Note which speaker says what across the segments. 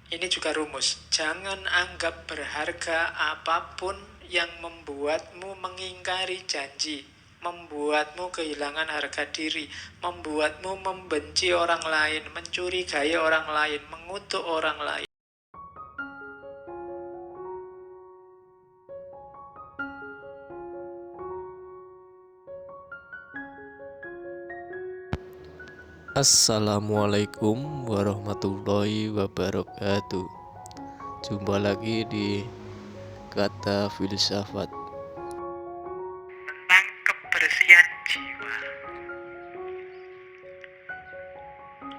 Speaker 1: Ini juga rumus. Jangan anggap berharga apapun yang membuatmu mengingkari janji, membuatmu kehilangan harga diri, membuatmu membenci orang lain, mencurigai orang lain, mengutuk orang lain.
Speaker 2: Assalamualaikum warahmatullahi wabarakatuh. Jumpa lagi di Kata Filsafat
Speaker 1: Tentang kebersihan jiwa.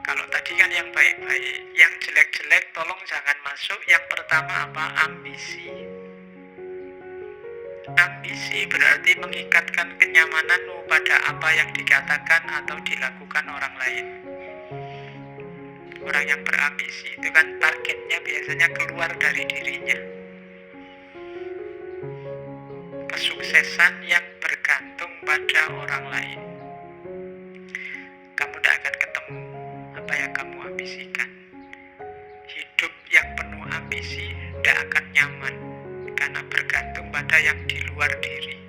Speaker 1: Kalau tadi kan yang baik-baik, yang jelek-jelek tolong jangan masuk. Yang pertama apa? Ambisi. Ambisi berarti mengikatkan kenyamananmu pada apa yang dikatakan atau dilakukan orang lain. Orang yang berambisi itu kan targetnya biasanya keluar dari dirinya. Kesuksesan yang bergantung pada orang lain. Kamu tidak akan ketemu apa yang kamu ambisikan. Hidup yang penuh ambisi tidak akan nyaman karena bergantung pada yang di luar diri.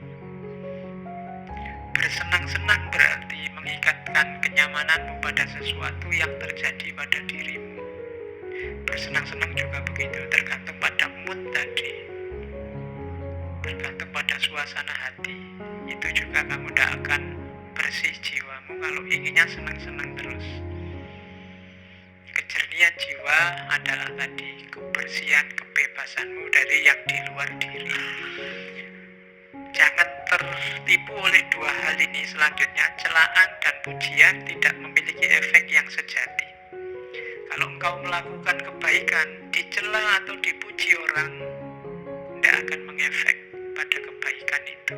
Speaker 1: Bersenang-senang berarti mengikatkan kenyamananmu pada sesuatu yang terjadi pada dirimu. Bersenang-senang juga begitu, tergantung pada mood tadi, tergantung pada suasana hati. Itu juga kamu tidak akan bersih jiwamu kalau inginnya senang-senang terus. Kejernihan jiwa adalah tadi kebersihan, kebebasanmu dari yang di luar diri. Jangan tertipu oleh dua hal ini selanjutnya. Celaan dan pujian tidak memiliki efek yang sejati. Kalau engkau melakukan kebaikan, dicela atau dipuji orang, tidak akan mengefek pada kebaikan itu.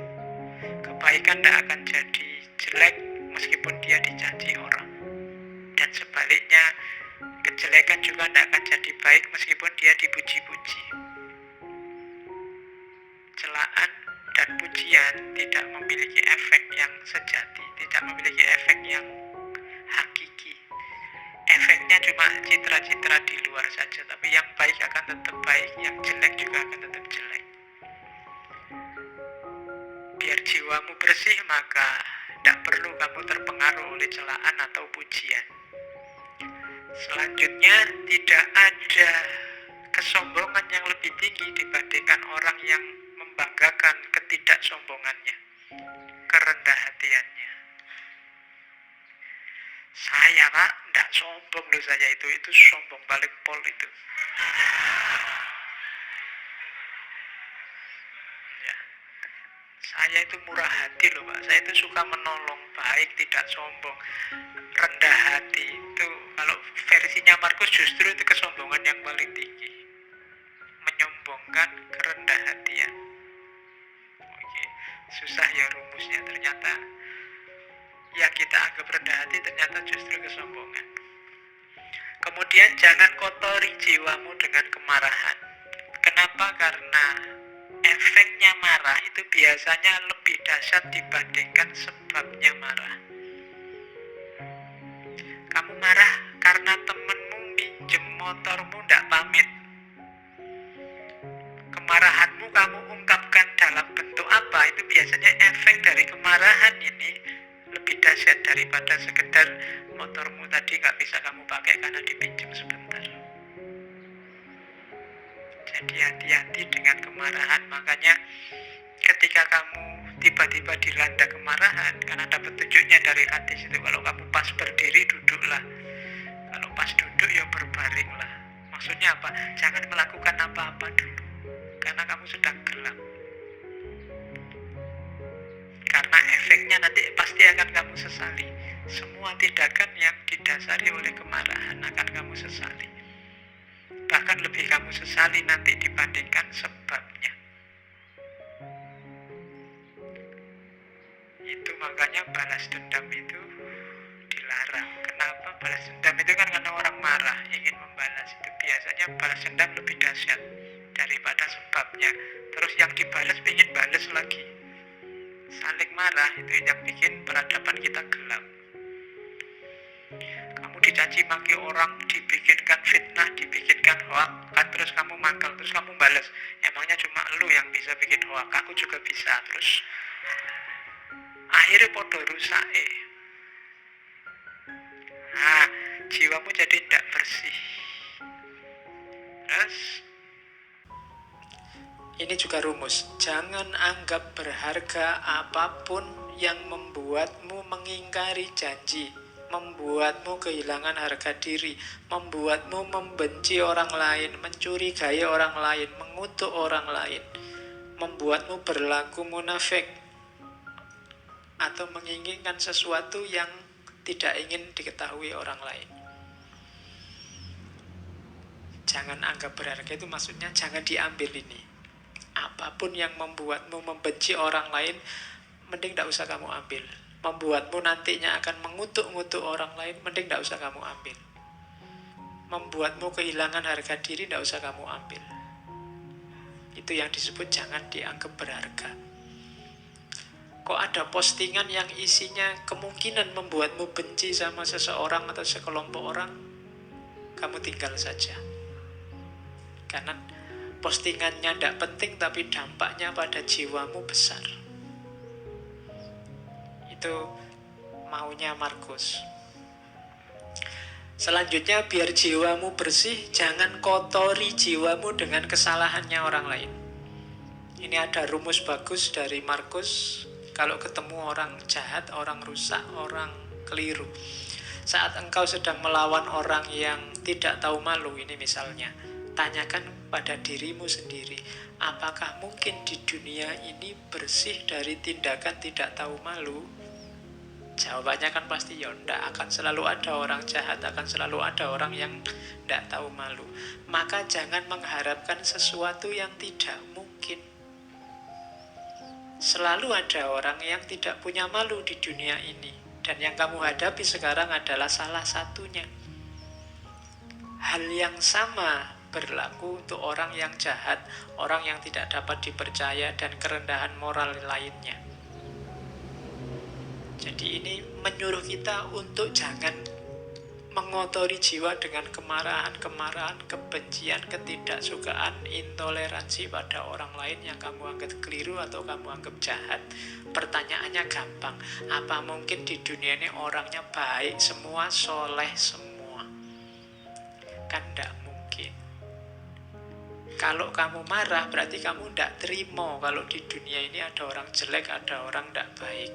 Speaker 1: Kebaikan tidak akan jadi jelek meskipun dia dicaci orang. Dan sebaliknya, kejelekan juga tidak akan jadi baik meskipun dia dipuji-puji. Celaan dan pujian tidak memiliki efek yang sejati, tidak memiliki efek yang hakiki. Efeknya cuma citra-citra di luar saja, tapi yang baik akan tetap baik, yang jelek juga akan tetap jelek. Biar jiwamu bersih, maka tidak perlu kamu terpengaruh oleh celaan atau pujian. Selanjutnya, tidak ada kesombongan yang lebih tinggi dibandingkan orang yang membanggakan ketidaksombongannya, kerendah hatiannya. Saya pak, tidak sombong loh saya itu sombong paling pol itu. Ya. Saya itu murah hati loh pak, saya itu suka menolong, baik, tidak sombong, rendah hati. Itu kalau versinya Markus justru itu kesombongan yang paling tinggi, menyombongkan kerendah hatian. Oke, susah ya rumusnya ternyata. Yang kita anggap rendah hati ternyata justru kesombongan. Kemudian jangan kotori jiwamu dengan kemarahan. Kenapa? Karena efeknya marah itu biasanya lebih dahsyat dibandingkan sebabnya marah. Kamu marah karena temenmu minjem motormu tidak pamit. Kemarahanmu kamu ungkapkan dalam bentuk apa? Itu biasanya efek dari kemarahan ini lebih dahsyat daripada sekedar motormu tadi nggak bisa kamu pakai karena dipinjam sebentar. Jadi hati-hati dengan kemarahan. Makanya ketika kamu tiba-tiba dilanda kemarahan, karena ada petunjuknya dari hadis itu, kalau kamu pas berdiri duduklah, kalau pas duduk ya berbaringlah. Maksudnya apa? Jangan melakukan apa-apa dulu, karena kamu sedang gelap. Karena efeknya nanti pasti akan kamu sesali. Semua tindakan yang didasari oleh kemarahan akan kamu sesali. Bahkan lebih kamu sesali nanti dibandingkan sebabnya. Itu makanya balas dendam itu dilarang. Kenapa? Balas dendam itu kan karena orang marah ingin membalas. Itu biasanya balas dendam lebih dahsyat daripada sebabnya. Terus yang dibalas ingin balas lagi. Saling marah itu yang bikin peradaban kita gelap. Kamu dicaci maki orang, dibikinkan fitnah, dibikinkan membagikan hoak kan, terus kamu mangkel, terus kamu balas, emangnya cuma lu yang bisa bikin hoak, aku juga bisa. Terus akhirnya podo rusak. Nah, jiwamu jadi tidak bersih. Terus ini juga rumus, jangan anggap berharga apapun yang membuatmu mengingkari janji, membuatmu kehilangan harga diri, membuatmu membenci orang lain, mencurigai orang lain, mengutuk orang lain, membuatmu berlaku munafik, atau menginginkan sesuatu yang tidak ingin diketahui orang lain. Jangan anggap berharga itu maksudnya jangan diambil ini. Apapun yang membuatmu membenci orang lain, mending tidak usah kamu ambil. Membuatmu nantinya akan mengutuk-ngutuk orang lain, mending tidak usah kamu ambil. Membuatmu kehilangan harga diri, tidak usah kamu ambil. Itu yang disebut jangan dianggap berharga. Kok ada postingan yang isinya kemungkinan membuatmu benci sama seseorang atau sekelompok orang, kamu tinggal saja. Karena postingannya tidak penting, tapi dampaknya pada jiwamu besar. Itu maunya Markus. Selanjutnya, biar jiwamu bersih, jangan kotori jiwamu dengan kesalahannya orang lain. Ini ada rumus bagus dari Markus. Kalau ketemu orang jahat, orang rusak, orang keliru, saat engkau sedang melawan orang yang tidak tahu malu, ini misalnya, tanyakan pada dirimu sendiri, apakah mungkin di dunia ini bersih dari tindakan tidak tahu malu? Jawabannya kan pasti ya enggak, akan selalu ada orang jahat, akan selalu ada orang yang tidak tahu malu. Maka jangan mengharapkan sesuatu yang tidak mungkin. Selalu ada orang yang tidak punya malu di dunia ini, dan yang kamu hadapi sekarang adalah salah satunya. Hal yang sama berlaku untuk orang yang jahat, orang yang tidak dapat dipercaya, dan kerendahan moral lainnya. Jadi ini menyuruh kita untuk jangan mengotori jiwa dengan kemarahan, kebencian, ketidaksukaan, intoleransi pada orang lain yang kamu anggap keliru atau kamu anggap jahat. Pertanyaannya gampang, apa mungkin di dunia ini orangnya baik semua, soleh semua? Kan tidak mungkin. Kalau kamu marah berarti kamu tidak terima kalau di dunia ini ada orang jelek, ada orang tidak baik.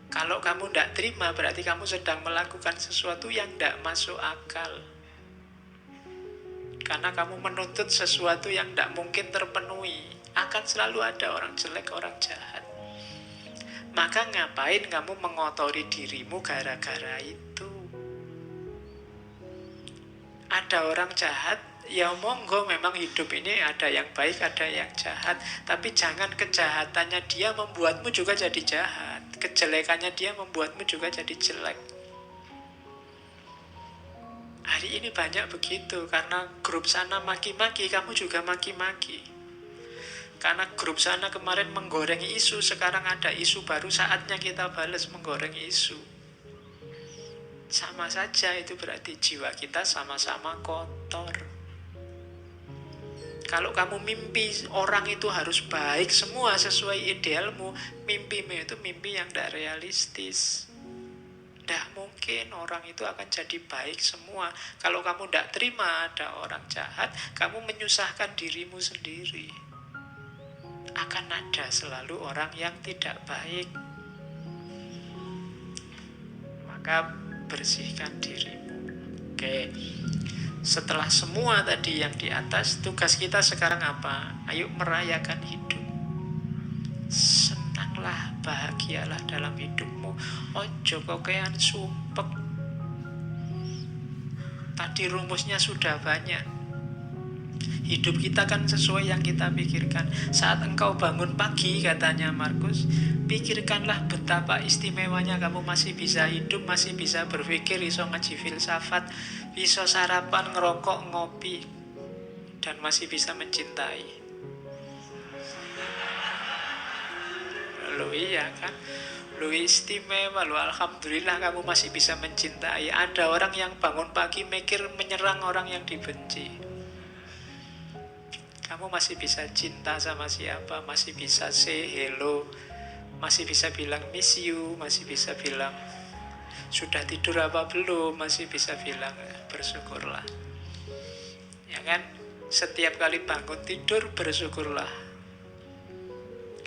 Speaker 1: Kalau kamu tidak terima, berarti kamu sedang melakukan sesuatu yang tidak masuk akal. Karena kamu menuntut sesuatu yang tidak mungkin terpenuhi. Akan selalu ada orang jelek, orang jahat. Maka ngapain kamu mengotori dirimu gara-gara itu? Ada orang jahat, ya monggo, memang hidup ini ada yang baik, ada yang jahat. Tapi jangan kejahatannya dia membuatmu juga jadi jahat. Kejelekannya dia membuatmu juga jadi jelek. Hari ini banyak begitu, karena grup sana maki-maki, kamu juga maki-maki. Karena grup sana kemarin menggoreng isu, sekarang ada isu baru, saatnya kita balas menggoreng isu. Sama saja, itu berarti jiwa kita sama-sama kotor. Kalau kamu mimpi orang itu harus baik semua sesuai idealmu, mimpimu itu mimpi yang tidak realistis. Tidak mungkin orang itu akan jadi baik semua. Kalau kamu tidak terima ada orang jahat, kamu menyusahkan dirimu sendiri. Akan ada selalu orang yang tidak baik. Maka bersihkan dirimu. Oke. Setelah semua tadi yang di atas, tugas kita sekarang apa? Ayo merayakan hidup. Senanglah, bahagialah dalam hidupmu. Ojo kokean sumpek. Tadi rumusnya sudah banyak. Hidup kita kan sesuai yang kita pikirkan. Saat engkau bangun pagi, katanya Markus, pikirkanlah betapa istimewanya kamu masih bisa hidup, masih bisa berpikir, iso ngaji filsafat, bisa sarapan, ngerokok, ngopi, dan masih bisa mencintai. Loh iya kan? Lu istimewa, lu alhamdulillah kamu masih bisa mencintai. Ada orang yang bangun pagi mikir menyerang orang yang dibenci. Kamu masih bisa cinta sama siapa, masih bisa say hello, masih bisa bilang miss you, masih bisa bilang sudah tidur apa belum, masih bisa bilang bersyukurlah. Ya kan? Setiap kali bangun tidur bersyukurlah.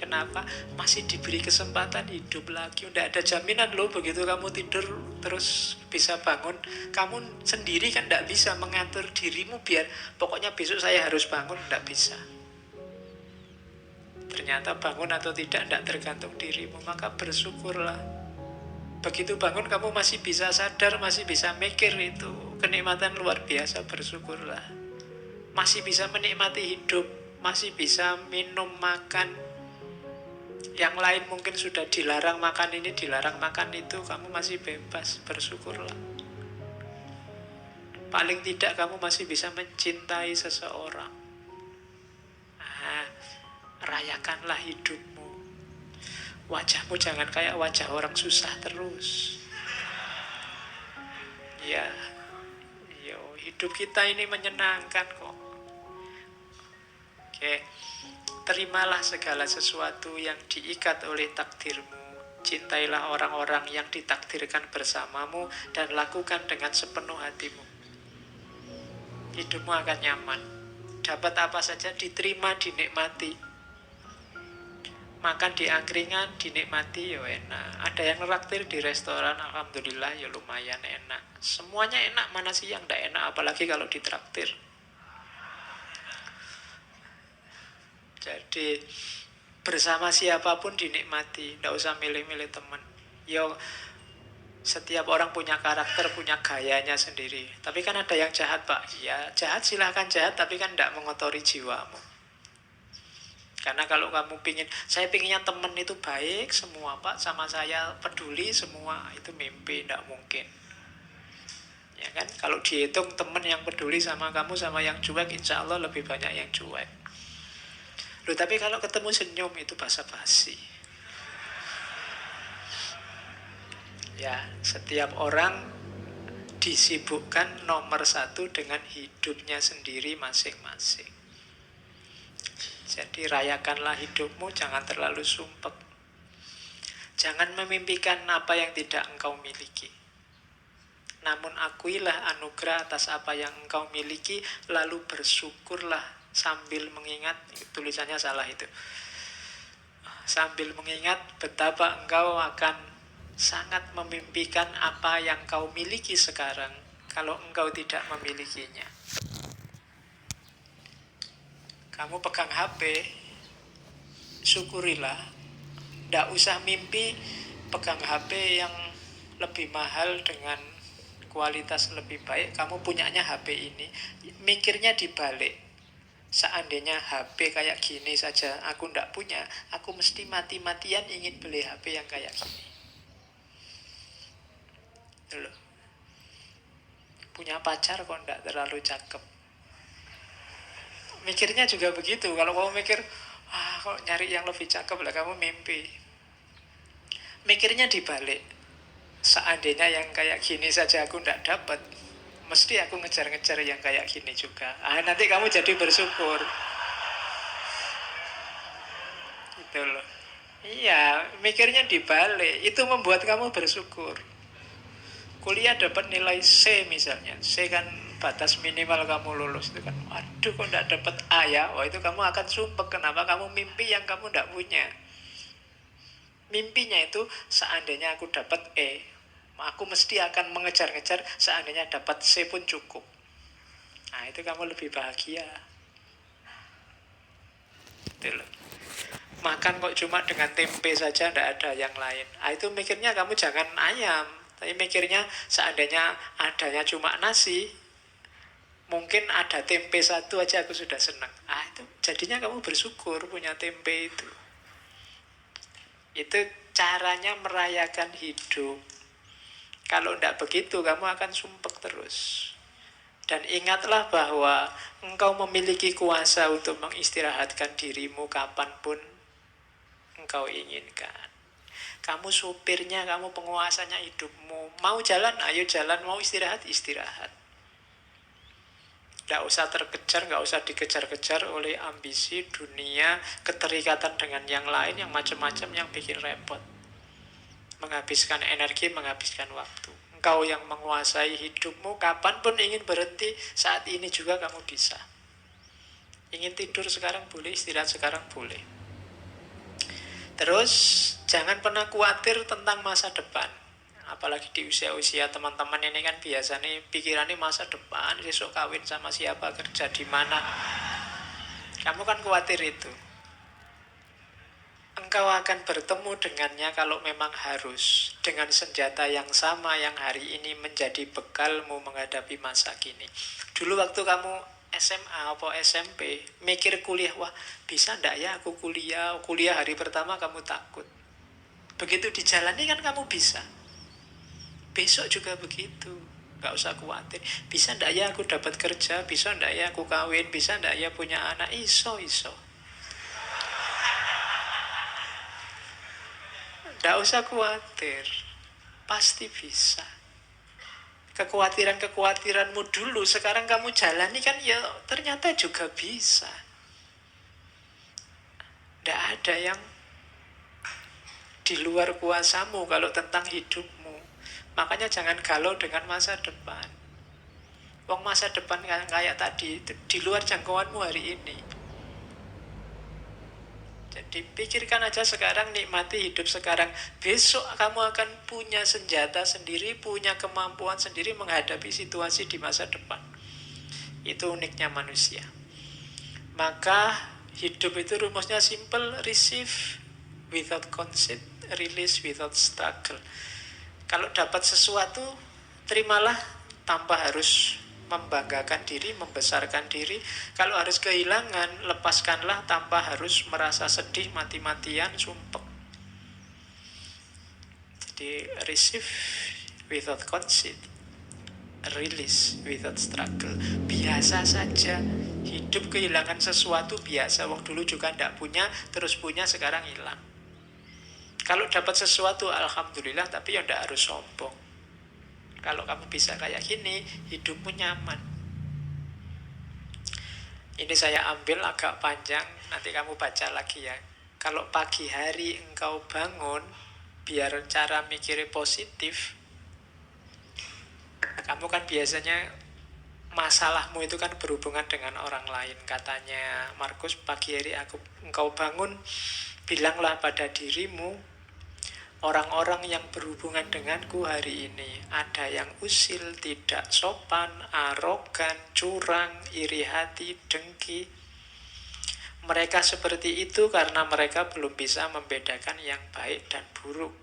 Speaker 1: Kenapa? Masih diberi kesempatan hidup lagi. Udah ada jaminan loh begitu kamu tidur terus bisa bangun. Kamu sendiri kan tidak bisa mengatur dirimu biar pokoknya besok saya harus bangun, tidak bisa. Ternyata bangun atau tidak tergantung dirimu. Maka bersyukurlah. Begitu bangun kamu masih bisa sadar, masih bisa mikir, itu kenikmatan luar biasa. Bersyukurlah. Masih bisa menikmati hidup, masih bisa minum, makan. Yang lain mungkin sudah dilarang makan ini, dilarang makan itu, kamu masih bebas, bersyukurlah. Paling tidak kamu masih bisa mencintai seseorang. Nah, rayakanlah hidupmu. Wajahmu jangan kayak wajah orang susah terus. Ya, hidup kita ini menyenangkan kok. Oke. Terimalah segala sesuatu yang diikat oleh takdirmu. Cintailah orang-orang yang ditakdirkan bersamamu dan lakukan dengan sepenuh hatimu. Hidupmu akan nyaman. Dapat apa saja diterima, dinikmati. Makan di angkringan, dinikmati, ya enak. Ada yang neraktir di restoran, alhamdulillah ya lumayan enak. Semuanya enak, mana sih yang tidak enak, apalagi kalau ditraktir. Jadi bersama siapapun dinikmati, tidak usah milih-milih teman. Yo, setiap orang punya karakter, punya gayanya sendiri. Tapi kan ada yang jahat, Pak. Ya jahat, silahkan jahat, tapi kan tidak mengotori jiwamu. Karena kalau kamu saya pinginnya teman itu baik semua, Pak, sama saya peduli semua, itu mimpi, tidak mungkin. Ya kan, kalau dihitung teman yang peduli sama kamu sama yang cuek, insya Allah lebih banyak yang cuek. Loh, tapi kalau ketemu senyum itu basa-basi. Ya, setiap orang disibukkan nomor satu dengan hidupnya sendiri masing-masing. Jadi rayakanlah hidupmu, jangan terlalu sumpek. Jangan memimpikan apa yang tidak engkau miliki. Namun akuilah anugerah atas apa yang engkau miliki, lalu bersyukurlah sambil mengingat, tulisannya salah itu, sambil mengingat betapa engkau akan sangat memimpikan apa yang kau miliki sekarang kalau engkau tidak memilikinya. Kamu pegang HP, syukurilah. Tidak usah mimpi pegang HP yang lebih mahal dengan kualitas lebih baik. Kamu punyanya HP ini, mikirnya dibalik. Seandainya HP kayak gini saja aku ndak punya, aku mesti mati-matian ingin beli HP yang kayak gini. Loh. Punya pacar kok ndak terlalu cakep. Mikirnya juga begitu. Kalau kamu mikir, kok nyari yang lebih cakep lah, kamu mimpi. Mikirnya dibalik. Seandainya yang kayak gini saja aku ndak dapat, mesti aku ngejar-ngejar yang kayak gini juga. Nanti kamu jadi bersyukur. Gitu loh. Iya, mikirnya dibalik. Itu membuat kamu bersyukur. Kuliah dapat nilai C misalnya. C kan batas minimal kamu lulus. Itu kan, aduh kok gak dapat A ya. Itu kamu akan sumpek. Kenapa? Kamu mimpi yang kamu gak punya. Mimpinya itu, seandainya aku dapat E, aku mesti akan mengejar-ngejar, seandainya dapat C pun cukup. Nah, itu kamu lebih bahagia. Gitu loh. Makan kok cuma dengan tempe saja, tidak ada yang lain. Itu mikirnya kamu jangan ayam, tapi mikirnya seandainya adanya cuma nasi, mungkin ada tempe satu aja aku sudah senang. Itu jadinya kamu bersyukur punya tempe itu. Itu caranya merayakan hidup. Kalau tidak begitu, kamu akan sumpek terus. Dan ingatlah bahwa engkau memiliki kuasa untuk mengistirahatkan dirimu kapanpun engkau inginkan. Kamu supirnya, kamu penguasanya hidupmu. Mau jalan, ayo jalan. Mau istirahat, istirahat. Nggak usah terkejar, nggak usah dikejar-kejar oleh ambisi, dunia, keterikatan dengan yang lain, yang macam-macam yang bikin repot. Menghabiskan energi, menghabiskan waktu. Engkau yang menguasai hidupmu, kapanpun ingin berhenti, saat ini juga kamu bisa. Ingin tidur sekarang boleh, istirahat sekarang boleh. Terus, jangan pernah khawatir tentang masa depan. Apalagi di usia-usia teman-teman ini kan biasanya pikirannya masa depan, besok kawin sama siapa, kerja di mana. Kamu kan khawatir itu. Engkau akan bertemu dengannya kalau memang harus, dengan senjata yang sama yang hari ini menjadi bekalmu menghadapi masa kini. Dulu waktu kamu SMA atau SMP mikir kuliah, wah bisa ndak ya aku kuliah hari pertama kamu takut. Begitu dijalani kan kamu bisa. Besok juga begitu, gak usah khawatir. Bisa ndak ya aku dapat kerja, bisa ndak ya aku kawin, bisa ndak ya punya anak. Iso. Nggak usah khawatir, pasti bisa. Kekhawatiranmu dulu, sekarang kamu jalani kan ya ternyata juga bisa. Nggak ada yang di luar kuasamu kalau tentang hidupmu. Makanya jangan galau dengan masa depan. Wong masa depan kayak tadi, itu di luar jangkauanmu hari ini. Jadi pikirkan aja sekarang, nikmati hidup sekarang. Besok kamu akan punya senjata sendiri, punya kemampuan sendiri menghadapi situasi di masa depan. Itu uniknya manusia. Maka hidup itu rumusnya simple, receive without conceit, release without struggle. Kalau dapat sesuatu, terimalah tanpa harus membanggakan diri, membesarkan diri. Kalau harus kehilangan, lepaskanlah tanpa harus merasa sedih, mati-matian, sumpek. Jadi receive without conceit, release without struggle. Biasa saja. Hidup kehilangan sesuatu biasa. Wong dulu juga tidak punya, terus punya, sekarang hilang. Kalau dapat sesuatu, alhamdulillah, tapi ya tidak harus sombong. Kalau kamu bisa kayak gini, hidupmu nyaman. Ini saya ambil agak panjang, nanti kamu baca lagi ya. Kalau pagi hari engkau bangun, biar cara mikirnya positif, kamu kan biasanya masalahmu itu kan berhubungan dengan orang lain. Katanya Markus, pagi hari engkau bangun, bilanglah pada dirimu, orang-orang yang berhubungan denganku hari ini, ada yang usil, tidak sopan, arogan, curang, iri hati, dengki. Mereka seperti itu karena mereka belum bisa membedakan yang baik dan buruk.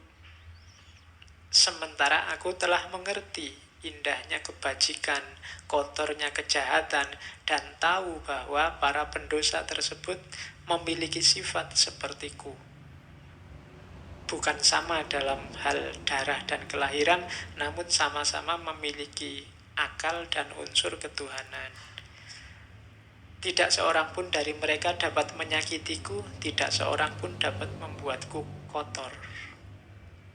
Speaker 1: Sementara aku telah mengerti indahnya kebajikan, kotornya kejahatan, dan tahu bahwa para pendosa tersebut memiliki sifat sepertiku. Bukan sama dalam hal darah dan kelahiran, namun sama-sama memiliki akal dan unsur ketuhanan. Tidak seorang pun dari mereka dapat menyakitiku, tidak seorang pun dapat membuatku kotor.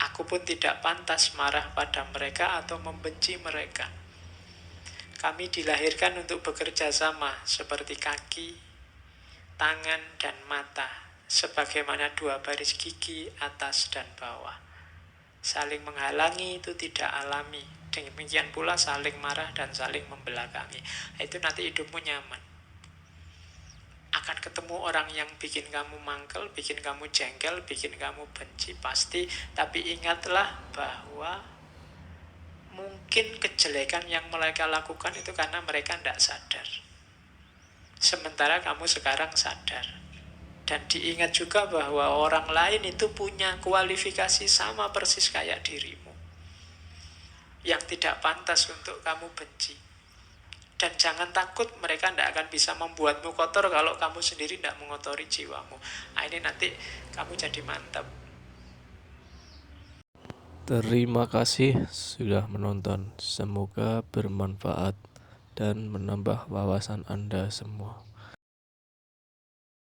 Speaker 1: Aku pun tidak pantas marah pada mereka atau membenci mereka. Kami dilahirkan untuk bekerja sama seperti kaki, tangan, dan mata, sebagaimana dua baris gigi atas dan bawah. Saling menghalangi itu tidak alami. Demikian pula saling marah dan saling membelakangi. Itu nanti hidupmu nyaman. Akan ketemu orang yang bikin kamu mangkel, bikin kamu jengkel, bikin kamu benci, pasti. Tapi ingatlah bahwa mungkin kejelekan yang mereka lakukan itu karena mereka tidak sadar. Sementara kamu sekarang sadar. Dan diingat juga bahwa orang lain itu punya kualifikasi sama persis kayak dirimu, yang tidak pantas untuk kamu benci. Dan jangan takut, mereka tidak akan bisa membuatmu kotor kalau kamu sendiri tidak mengotori jiwamu. Nah, ini nanti kamu jadi mantap.
Speaker 2: Terima kasih sudah menonton. Semoga bermanfaat dan menambah wawasan Anda semua.